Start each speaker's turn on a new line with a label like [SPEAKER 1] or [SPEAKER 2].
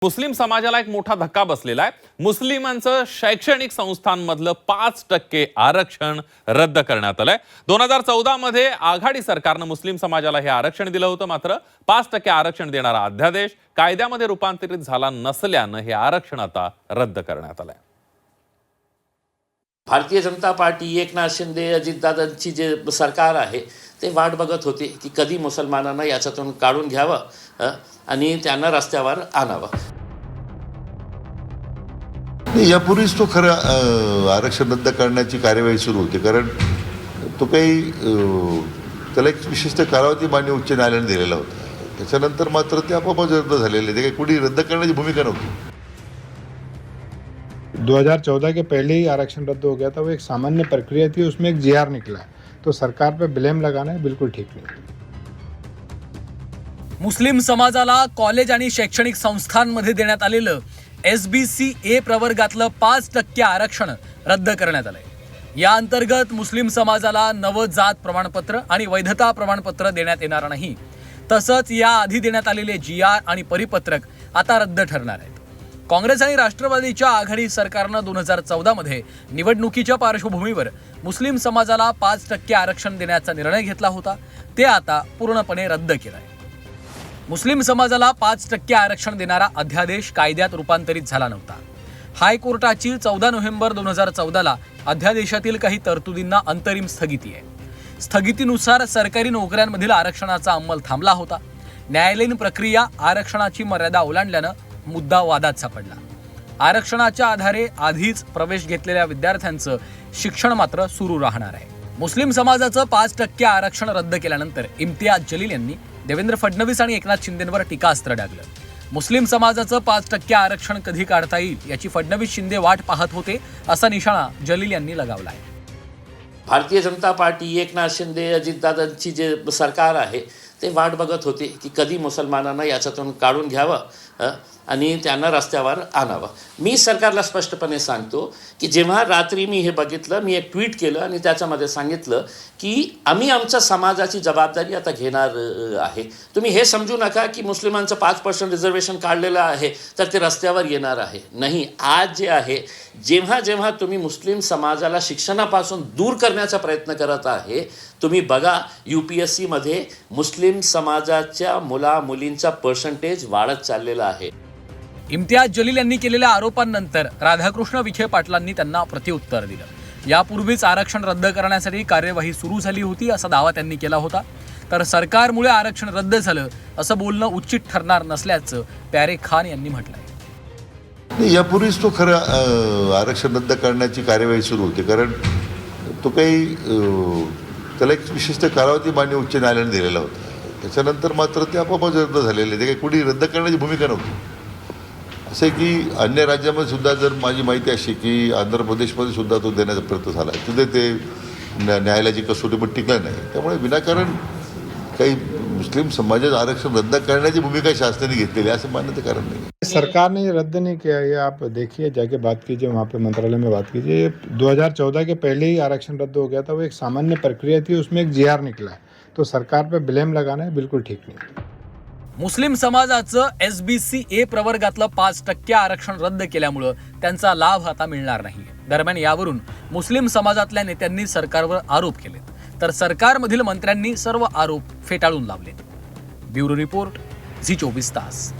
[SPEAKER 1] मुस्लिम समाजाला एक मोठा धक्का बसलेला आहे। मुस्लिमांचं शैक्षणिक संस्थांमधलं 5% आरक्षण रद्द करण्यात आलंय। 2014 मध्ये आघाडी सरकारनं मुस्लिम समाजाला हे आरक्षण दिलं होतं, मात्र 5% आरक्षण देणारा अध्यादेश कायद्यामध्ये रूपांतरित झाला नसल्यानं हे आरक्षण आता रद्द करण्यात आलंय।
[SPEAKER 2] भारतीय जनता पार्टी, एकनाथ शिंदे, अजितदादांची जे सरकार आहे ते वाट बघत होते की कधी मुसलमानांना याच्यातून काढून घ्यावं आणि त्यांना रस्त्यावर आणावं।
[SPEAKER 3] यापूर्वीच तो खरं आरक्षण रद्द करण्याची कार्यवाही सुरू होती, कारण तो काही त्याला एक विशिष्ट कालावधी मान्य उच्च न्यायालयाने दिलेला होता। त्याच्यानंतर मात्र ते आपोआपच रद्द झालेले, ते काही कुणी रद्द करण्याची भूमिका नव्हती।
[SPEAKER 4] 2014 के पहले ही आरक्षण रद्द हो गया था। वो एक सामान्य प्रक्रिया थी, उसमें एक जीआर निकला है, तो सरकार पे ब्लेम लगाना है बिल्कुल ठीक नहीं।
[SPEAKER 5] मुस्लिम समाजाला कॉलेज आणि शैक्षणिक संस्थांमध्ये देण्यात आलेलं SBC-A प्रवर्गातलं 5% आरक्षण रद्द करण्यात आलंय। या अंतर्गत मुस्लिम समाजाला नवजात प्रमाणपत्र आणि वैधता प्रमाणपत्र देण्यात येणार नाही। तसंच या आधी देण्यात आलेले GR आणि परिपत्रक आता रद्द ठरणार आहेत। काँग्रेस आणि राष्ट्रवादीच्या आघाडी सरकारनं 2014 मध्ये निवडणुकीच्या पार्श्वभूमीवर मुस्लिम समाजाला 5% आरक्षण देण्याचा निर्णय घेतला होता, ते आता पूर्णपणे रद्द केलाय। मुस्लिम समाजाला 5% आरक्षण देणारा अध्यादेश कायद्यात रूपांतरित झाला नव्हता। हायकोर्टाची 14 नोव्हेंबर 2014ला अध्यादेशातील काही तरतुदींना अंतरिम स्थगिती आहे। स्थगितीनुसार सरकारी नोकऱ्यांमधील आरक्षणाचा अंमल थांबला होता। न्यायालयीन प्रक्रिया आरक्षणाची मर्यादा ओलांडल्यानं मुद्दा वादात सापडला। आरक्षणाच्या आधारे आधीच प्रवेश घेतलेल्या विद्यार्थ्यांचं शिक्षण मात्र सुरू राहणार आहे। मुस्लिम समाजाचं 5% आरक्षण रद्द केल्यानंतर इम्तियाज जलील यांनी देवेंद्र फडणवीस आणि एकनाथ शिंदेंवर टीकास्त्र डागलं। मुस्लिम समाजाचं 5% आरक्षण कधी काढता येईल याची फडणवीस शिंदे वाट पाहत होते, असा निशाणा जलील यांनी लगावलाय।
[SPEAKER 2] भारतीय जनता पार्टी, एकनाथ शिंदे, अजितदादांची जे सरकार आहे ते वाट बघत होते की कधी मुसलमानांना याच्यातून काढून घ्यावं आणि त्यांना रस्त्यावर आणावं। मी सरकारला स्पष्टपणे सांगतो की जेव्हा रात्री मी हे बघितलं, मी एक ट्विट केलं आणि त्याच्यामध्ये सांगितलं की आम्ही आमच्या समाजाची जबाबदारी आता घेणार आहे। तुम्ही हे समजू नका की मुस्लिमांचं 5% रिझर्वेशन काढलेलं आहे तर ते रस्त्यावर येणार आहे। नाही, आज जे आहे, जेव्हा जेव्हा तुम्ही मुस्लिम समाजाला शिक्षणापासून दूर करण्याचा प्रयत्न करत आहे, तुम्ही बघा UPSC मध्ये मुस्लिम समाजाच्या मुला-मुलींचा पर्सेंटेज वाढत चाललेला आहे।
[SPEAKER 5] इम्तियाज जलील यांनी केलेल्या आरोपांनंतर राधाकृष्ण विखे पाटलांनी त्यांना प्रत्युत्तर दिलं। यापूर्वीच आरक्षण रद्द करण्यासाठी कार्यवाही सुरू झाली होती, असा दावा त्यांनी केला होता। तर सरकारमुळे आरक्षण रद्द झालं असं बोलणं उचित ठरणार नसल्याचं प्यारे खान यांनी म्हटलंय।
[SPEAKER 3] यापूर्वीच तो खरं आरक्षण रद्द करण्याची कार्यवाही सुरू होती, कारण तो काही त्याला एक विशिष्ट कालावधी मान्य उच्च न्यायालयाने दिलेला होता। त्याच्यानंतर मात्र ते आपोआपच रद्द झालेले, ते काही कुणी रद्द करण्याची भूमिका नव्हती। असं की अन्य राज्यामध्ये सुद्धा जर माझी माहिती अशी की आंध्र प्रदेशमध्ये सुद्धा तो देण्याचा प्रयत्न झाला, तिथे ते न्यायालयाची कसोटी पण टिकलं नाही। त्यामुळे विनाकारण काही मुस्लिम समाजाचं आरक्षण रद्द करण्याची भूमिका शासनाने घेतलेली असं मानण्याचं कारण नाही।
[SPEAKER 4] सरकार ने रद्द नहीं किया, ये आप देखिए, जाके बात कीजिए, वहाँ पे मंत्रालय में बात कीजिए। 2014 के पहले ही आरक्षण रद्द हो गया था। वो एक सामान्य प्रक्रिया थी, उसमें एक GR निकला है, तो सरकार पे ब्लेम लगाना है बिल्कुल ठीक नहीं।
[SPEAKER 5] मुस्लिम समाजाचं SBC-A प्रवर्गातलं 5% आरक्षण रद्द केल्यामुळं त्यांचा लाभ आता मिळणार नाही। दरम्यान यावरून मुस्लिम समाजातल्या नेत्यांनी सरकारवर आरोप केलेत, तर सरकारमधील मंत्र्यांनी सर्व आरोप फेटाळून लावलेत। ब्युरो रिपोर्ट, झी 24 तास।